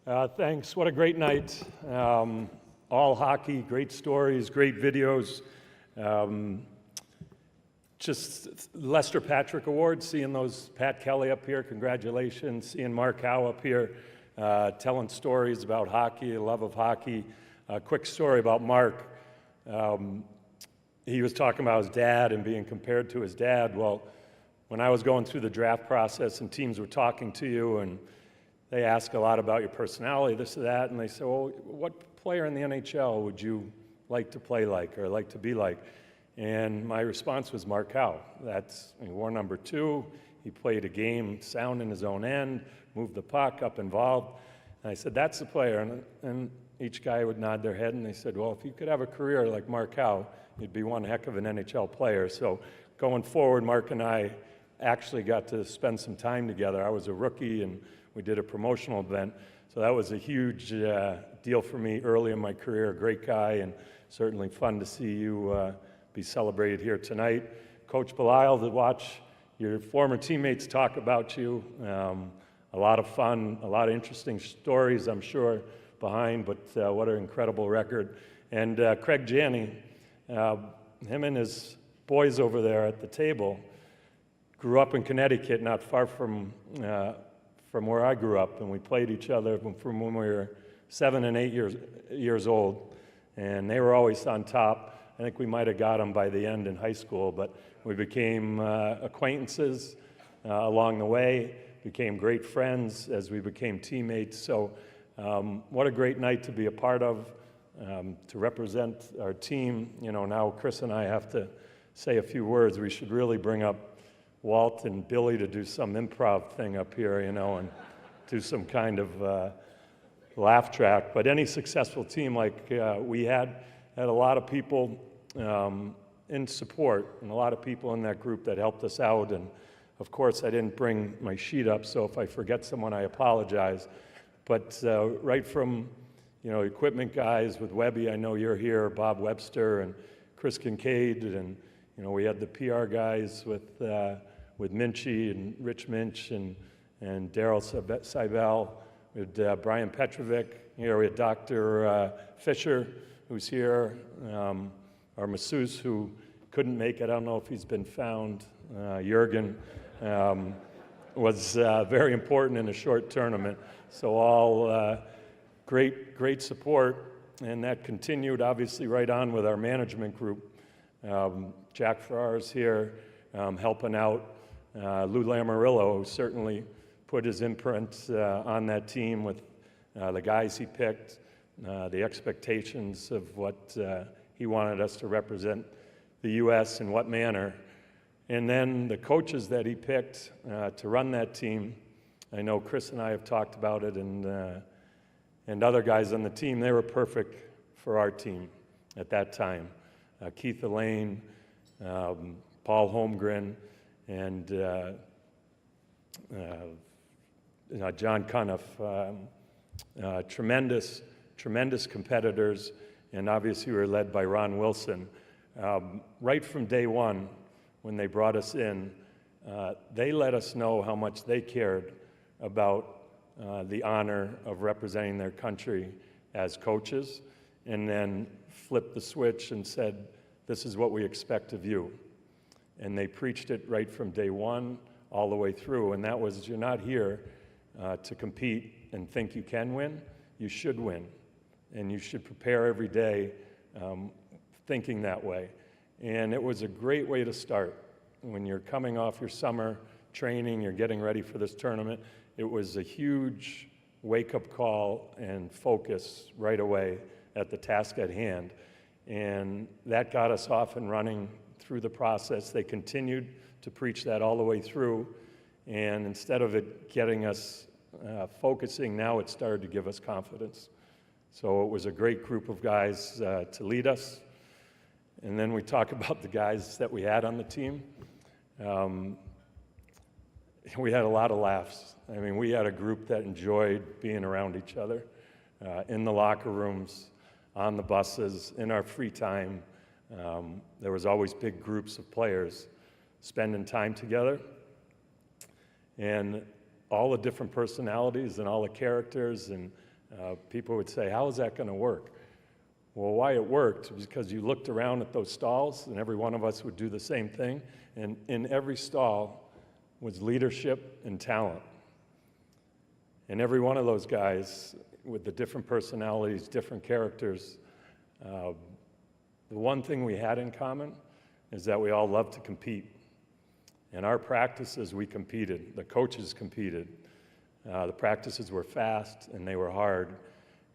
Thanks. What a great night. All hockey, great stories, great videos. Just Lester Patrick Award, seeing those, Pat Kelly up here, congratulations. Seeing Mark Howe up here, telling stories about hockey, love of hockey. A quick story about Mark. He was talking about his dad and being compared to his dad. Well, when I was going through the draft process and teams were talking to you and they ask a lot about your personality, this or that, and they say, well, what player in the NHL would you like to play like or like to be like? And my response was Mark Howe. He wore number 2. He played a game sound in his own end, moved the puck, up involved. And I said, that's the player. And each guy would nod their head, and they said, well, if you could have a career like Mark Howe, you'd be one heck of an NHL player. So going forward, Mark and I actually got to spend some time together. I was a rookie, and we did a promotional event. So that was a huge deal for me early in my career. A great guy, and certainly fun to see you be celebrated here tonight. Coach Belisle, to watch your former teammates talk about you. A lot of fun, a lot of interesting stories, I'm sure, behind, but what an incredible record. And Craig Janney, him and his boys over there at the table, grew up in Connecticut, not far from where I grew up, and we played each other from when we were 7 and 8 years old, and they were always on top. I think we might have got them by the end in high school, but we became acquaintances along the way, became great friends as we became teammates. So what a great night to be a part of, to represent our team. You know, now Chris and I have to say a few words. We should really bring up Walt and Billy to do some improv thing up here, you know, and do some kind of laugh track. But any successful team like we had a lot of people in support and a lot of people in that group that helped us out. And of course, I didn't bring my sheet up, so if I forget someone, I apologize. But right from, you know, equipment guys with Webby, I know you're here, Bob Webster and Chris Kincaid, and you know, we had the PR guys with Minchie and Rich Minch and Daryl Seibel, with Brian Petrovic. Here we had Dr. Fisher, who's here, our masseuse who couldn't make it. I don't know if he's been found. Jurgen was very important in a short tournament. So all great support, and that continued obviously right on with our management group. Jack Farrar's here helping out. Lou Lamoriello, who certainly put his imprint on that team with the guys he picked, the expectations of what he wanted us to represent the U.S. in what manner. And then the coaches that he picked to run that team, I know Chris and I have talked about it, and other guys on the team, they were perfect for our team at that time. Keith Elaine, Paul Holmgren, and John Cuniff, tremendous competitors, and obviously we were led by Ron Wilson. Right from day one, when they brought us in, they let us know how much they cared about the honor of representing their country as coaches, and then flipped the switch and said, this is what we expect of you. And they preached it right from day one all the way through, and that was, you're not here to compete and think you can win, you should win. And you should prepare every day thinking that way. And it was a great way to start. When you're coming off your summer training, you're getting ready for this tournament, it was a huge wake-up call and focus right away at the task at hand. And that got us off and running through the process. They continued to preach that all the way through. And instead of it getting us focusing, now it started to give us confidence. So it was a great group of guys to lead us. And then we talk about the guys that we had on the team. We had a lot of laughs. I mean, we had a group that enjoyed being around each other in the locker rooms, on the buses, in our free time. There was always big groups of players spending time together. And all the different personalities and all the characters and People would say, how is that going to work? Well, why it worked was because you looked around at those stalls, and every one of us would do the same thing, and in every stall was leadership and talent. And every one of those guys with the different personalities, different characters, the one thing we had in common is that we all loved to compete. In our practices, we competed. The coaches competed. The practices were fast and they were hard.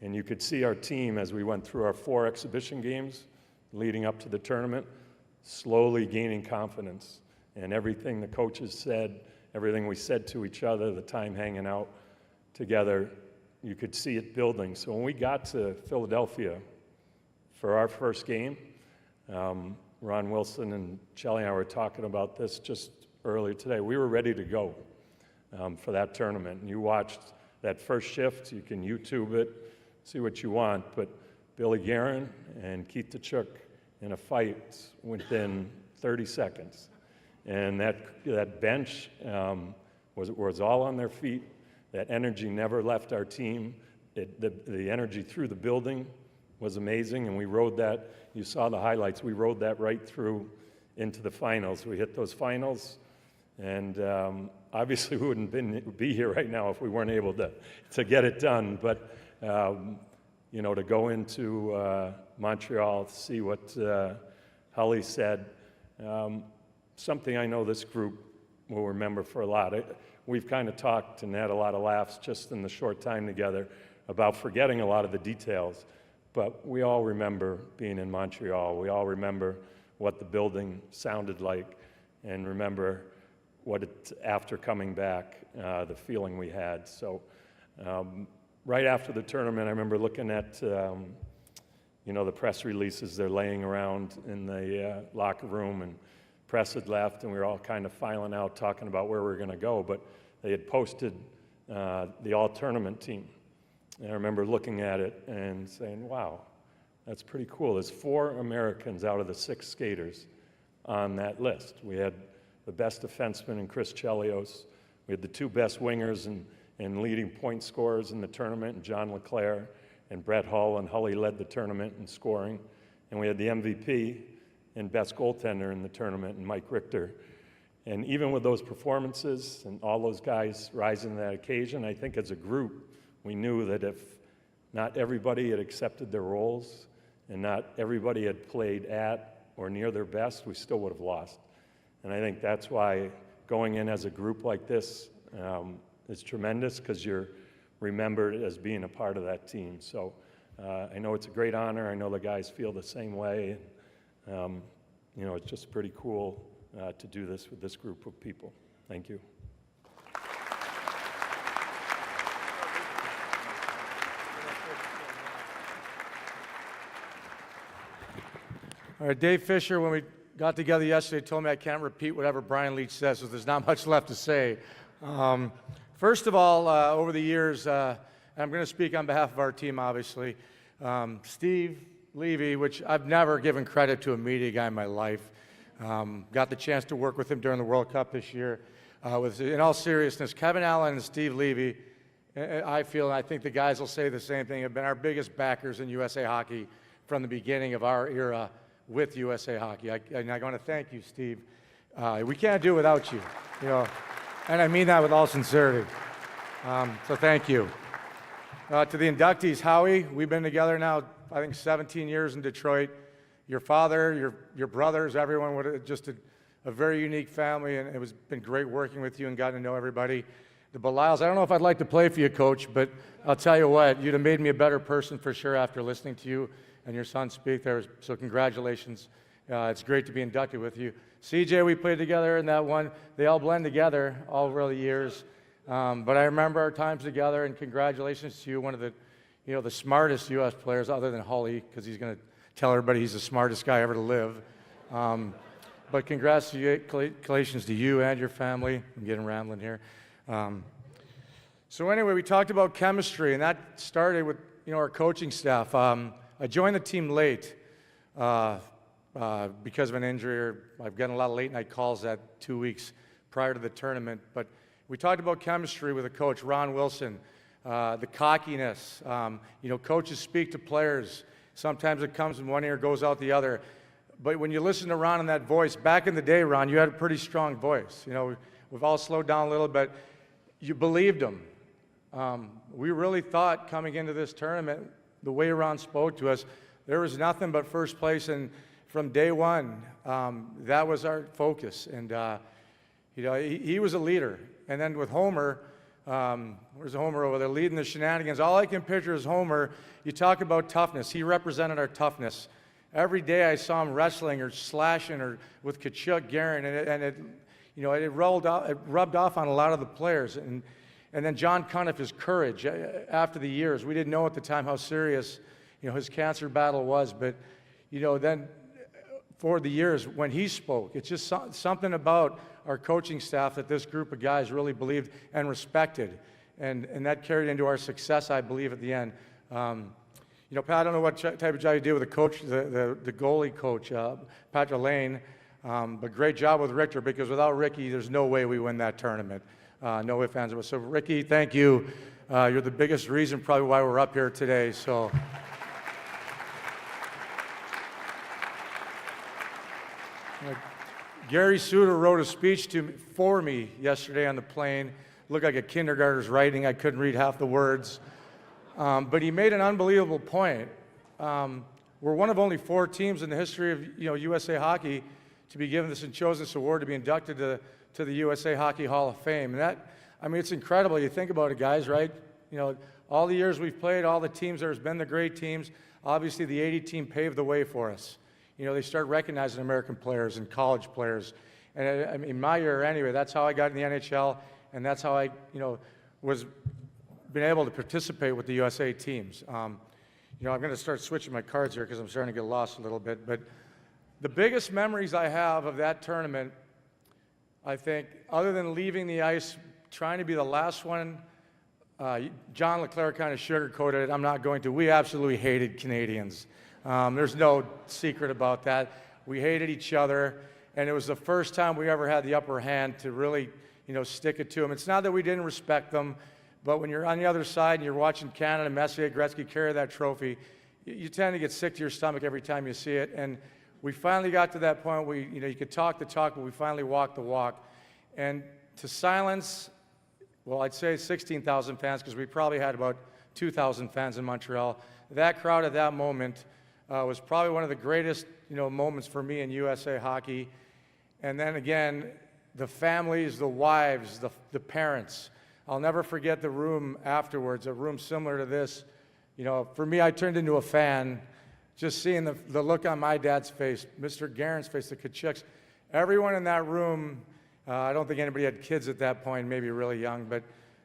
And you could see our team as we went through our 4 exhibition games leading up to the tournament, slowly gaining confidence. And everything the coaches said, everything we said to each other, the time hanging out together, you could see it building. So when we got to Philadelphia for our first game, Ron Wilson and Shelley and I were talking about this just earlier today. We were ready to go for that tournament. And you watched that first shift. You can YouTube it, see what you want. But Billy Guerin and Keith Tkachuk in a fight within 30 seconds. And that bench was all on their feet. That energy never left our team. The energy through the building was amazing, and we rode that. You saw the highlights. We rode that right through into the finals. We hit those finals, and obviously we wouldn't be here right now if we weren't able to get it done. But you know, to go into Montreal, to see what Hully said, something I know this group will remember for a lot. We've kind of talked and had a lot of laughs just in the short time together about forgetting a lot of the details. But we all remember being in Montreal. We all remember what the building sounded like and remember what it, after coming back, the feeling we had. So right after the tournament, I remember looking at you know, the press releases they're laying around in the locker room, and press had left, and we were all kind of filing out, talking about where we were going to go. But they had posted the all-tournament team. And I remember looking at it and saying, wow, that's pretty cool. There's 4 Americans out of the 6 skaters on that list. We had the best defenseman in Chris Chelios. We had the 2 best wingers and leading point scorers in the tournament, John LeClaire and Brett Hull, and Hully led the tournament in scoring. And we had the MVP and best goaltender in the tournament, and Mike Richter. And even with those performances and all those guys rising to that occasion, I think as a group, we knew that if not everybody had accepted their roles and not everybody had played at or near their best, we still would have lost. And I think that's why going in as a group like this is tremendous, because you're remembered as being a part of that team. So I know it's a great honor. I know the guys feel the same way. You know, it's just pretty cool to do this with this group of people. Thank you. All right, Dave Fisher, when we got together yesterday, told me I can't repeat whatever Brian Leach says, so there's not much left to say. First of all, over the years, and I'm going to speak on behalf of our team, obviously, Steve Levy, which I've never given credit to a media guy in my life, got the chance to work with him during the World Cup this year. In all seriousness, Kevin Allen and Steve Levy, I feel, and I think the guys will say the same thing, have been our biggest backers in USA Hockey from the beginning of our era with USA Hockey. And I want to thank you, Steve. We can't do it without you, you know, and I mean that with all sincerity. So thank you. To the inductees, Howie, we've been together now, I think, 17 years in Detroit. Your father, your brothers, everyone, just a very unique family, and it's been great working with you and getting to know everybody. The Belisles, I don't know if I'd like to play for you, Coach, but I'll tell you what, you'd have made me a better person for sure after listening to you and your son speak there, so congratulations. It's great to be inducted with you. CJ, we played together in that one. They all blend together all over the years. But I remember our times together, and congratulations to you, one of the, you know, the smartest U.S. players other than Hully, because he's going to tell everybody he's the smartest guy ever to live. But congratulations to you and your family. I'm getting rambling here. So anyway, we talked about chemistry, and that started with, you know, our coaching staff. I joined the team late because of an injury, or I've gotten a lot of late night calls that 2 weeks prior to the tournament. But we talked about chemistry with a coach, Ron Wilson. the cockiness. Coaches speak to players. Sometimes it comes in one ear, goes out the other. But when you listen to Ron and that voice, back in the day, Ron, you had a pretty strong voice. We've all slowed down a little, but you believed him. We really thought coming into this tournament, the way Ron spoke to us, there was nothing but first place, and from day one, that was our focus. And he was a leader. And then with Homer, where's Homer over there, leading the shenanigans? All I can picture is Homer. You talk about toughness. He represented our toughness. Every day I saw him wrestling or slashing or with Kachuk, Guerin, and it rubbed off on a lot of the players. And then John Cuniff, his courage after the years. We didn't know at the time how serious his cancer battle was, but then for the years when he spoke, it's just something about our coaching staff that this group of guys really believed and respected, and that carried into our success, I believe, at the end. Pat, I don't know what type of job you did with the coach, the goalie coach, Patrick Lane, but great job with Richter, because without Ricky, there's no way we win that tournament. No ifs, ands, or buts. So, Ricky, thank you. You're the biggest reason probably why we're up here today. So. Gary Suter wrote a speech for me yesterday on the plane. Looked like a kindergartner's writing. I couldn't read half the words. But he made an unbelievable point. We're one of only 4 teams in the history of USA Hockey to be given this and chosen this award to be inducted to the USA Hockey Hall of Fame. And it's incredible. You think about it, guys, right? All the years we've played, all the teams, there's been the great teams. Obviously, the 80 team paved the way for us. They start recognizing American players and college players. And in my year anyway, that's how I got in the NHL, and that's how I, was been able to participate with the USA teams. I'm going to start switching my cards here because I'm starting to get lost a little bit. But the biggest memories I have of that tournament, I think, other than leaving the ice, trying to be the last one, John LeClaire kind of sugarcoated it. I'm not going to. We absolutely hated Canadians. There's no secret about that. We hated each other, and it was the first time we ever had the upper hand to really, stick it to them. It's not that we didn't respect them, but when you're on the other side and you're watching Canada, Messier, Gretzky carry that trophy, you tend to get sick to your stomach every time you see it. And we finally got to that point where you could talk the talk, but we finally walked the walk. And to silence, well, I'd say 16,000 fans, because we probably had about 2,000 fans in Montreal. That crowd at that moment was probably one of the greatest, moments for me in USA Hockey. And then again, the families, the wives, the parents. I'll never forget the room afterwards, a room similar to this. For me, I turned into a fan just seeing the look on my dad's face, Mr. Guerin's face, the Kachuks. Everyone in that room, I don't think anybody had kids at that point, maybe really young, but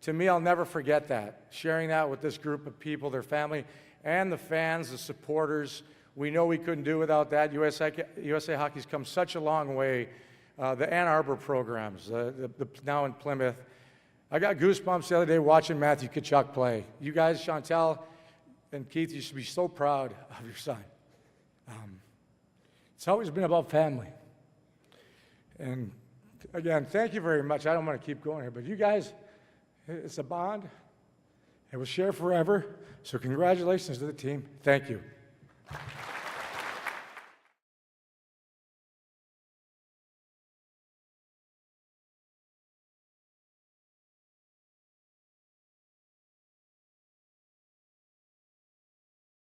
to me, I'll never forget that. Sharing that with this group of people, their family, and the fans, the supporters. We know we couldn't do without that. USA Hockey's come such a long way. The Ann Arbor programs, now in Plymouth. I got goosebumps the other day watching Matthew Tkachuk play. You guys, Chantel and Keith, you should be so proud of your son. It's always been about family. And again, thank you very much. I don't want to keep going here, but you guys, it's a bond. It will share forever. So congratulations to the team. Thank you.